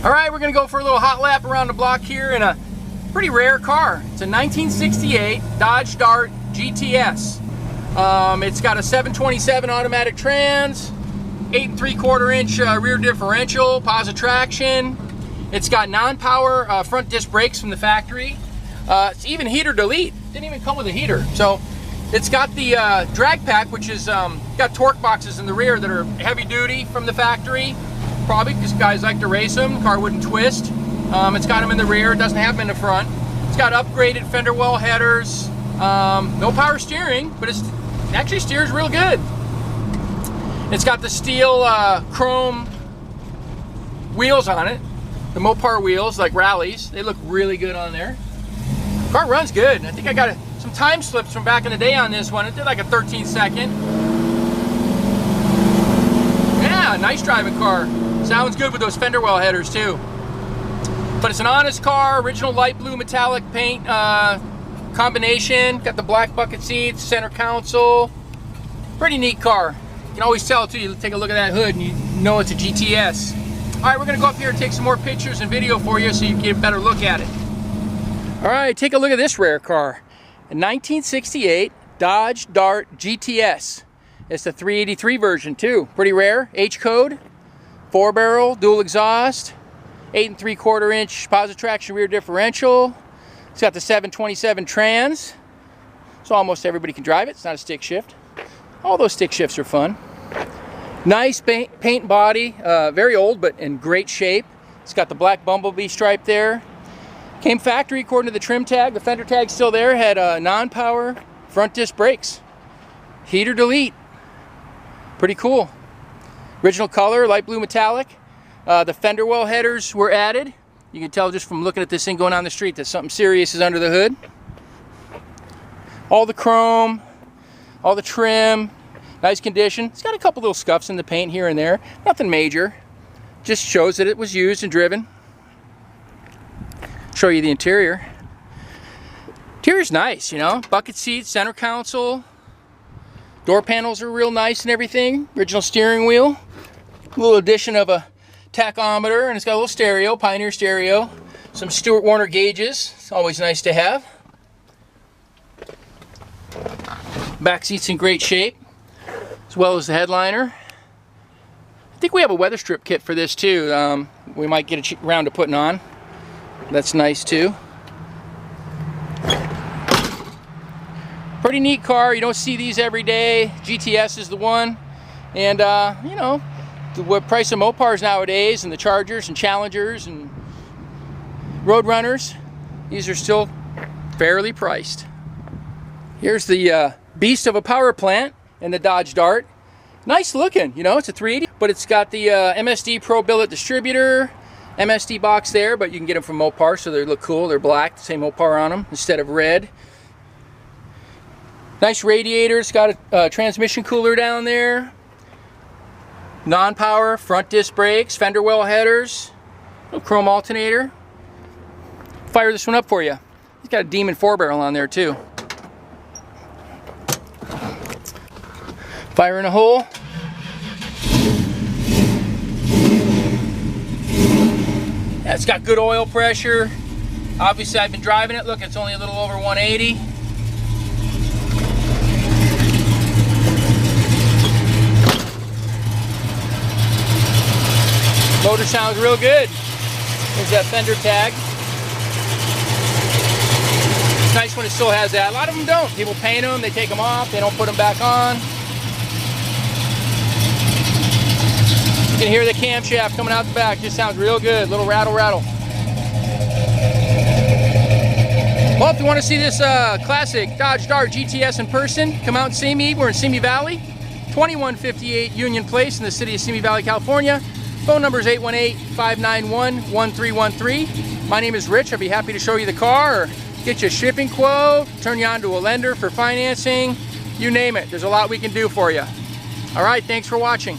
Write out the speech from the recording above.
All right, we're gonna go for a little hot lap around the block here in a pretty rare car. It's a 1968 Dodge Dart GTS. It's got a 727 automatic trans, 8 3/4 inch rear differential, Posi-Traction. It's got non-power front disc brakes from the factory. It's even heater delete. Didn't even come with a heater. So it's got the drag pack, which is got torque boxes in the rear that are heavy duty from the factory. Probably because guys like to race them. Car wouldn't twist. It's got them in the rear. It doesn't have them in the front. It's got upgraded fender well headers. No power steering, but it actually steers real good. It's got the steel chrome wheels on it. The Mopar wheels, like rallies. They look really good on there. Car runs good. I think I got some time slips from back in the day on this one. It did like a 13-second. Yeah, nice driving car. Sounds good with those fender well headers too. But it's an honest car, original light blue metallic paint combination. Got the black bucket seats, center console. Pretty neat car. You can always tell too. You take a look at that hood and you know it's a GTS. All right, we're gonna go up here and take some more pictures and video for you so you can get a better look at it. All right, take a look at this rare car. A 1968 Dodge Dart GTS. It's the 383 version too. Pretty rare, H code. 4-barrel, dual exhaust, 8 3/4 inch Posi-Traction rear differential. It's got the 727 trans, so almost everybody can drive it. It's not a stick shift. All those stick shifts are fun. Nice paint body, very old but in great shape. It's got the Black Bumble Bee stripe there. Came factory according to the trim tag. The fender tag's still there. Had non-power front disc brakes. Heater delete. Pretty cool. Original color, light blue metallic. The fender well headers were added. You can tell just from looking at this thing going down the street that something serious is under the hood. All the chrome, all the trim, nice condition. It's got a couple little scuffs in the paint here and there. Nothing major. Just shows that it was used and driven. Show you the interior. Interior's nice, you know. Bucket seats, center console. Door panels are real nice and everything. Original steering wheel. A little addition of a tachometer, and it's got a little stereo, Pioneer stereo. Some Stewart Warner gauges. It's always nice to have. Back seat's in great shape, as well as the headliner. I think we have a weather strip kit for this too. We might get around to putting on. That's nice too. Pretty neat car. You don't see these every day. GTS is the one. And you know, the price of Mopars nowadays, and the Chargers and Challengers and Roadrunners, these are still fairly priced. Here's the beast of a power plant in the Dodge Dart. Nice looking, you know, it's a 380, but it's got the MSD Pro Billet distributor, MSD box there, but you can get them from Mopar, so they look cool. They're black, the same Mopar on them instead of red. Nice radiator. It's got a transmission cooler down there. Non-power front disc brakes, fender well headers, little chrome alternator. Fire this one up for you. It's got a Demon 4-barrel on there too. Fire in a hole. Yeah, it's got good oil pressure. Obviously I've been driving it. Look, it's only a little over 180. Motor sounds real good. There's that fender tag. It's nice when it still has that. A lot of them don't. People paint them, they take them off, they don't put them back on. You can hear the camshaft coming out the back. Just sounds real good. Little rattle, rattle. Well, if you want to see this classic Dodge Dart GTS in person, come out and see me. We're in Simi Valley, 2158 Union Place in the city of Simi Valley, California. Phone number is 818-591-1313. My name is Rich. I'll be happy to show you the car or get you a shipping quote, turn you on to a lender for financing, you name it. There's a lot we can do for you. All right, thanks for watching.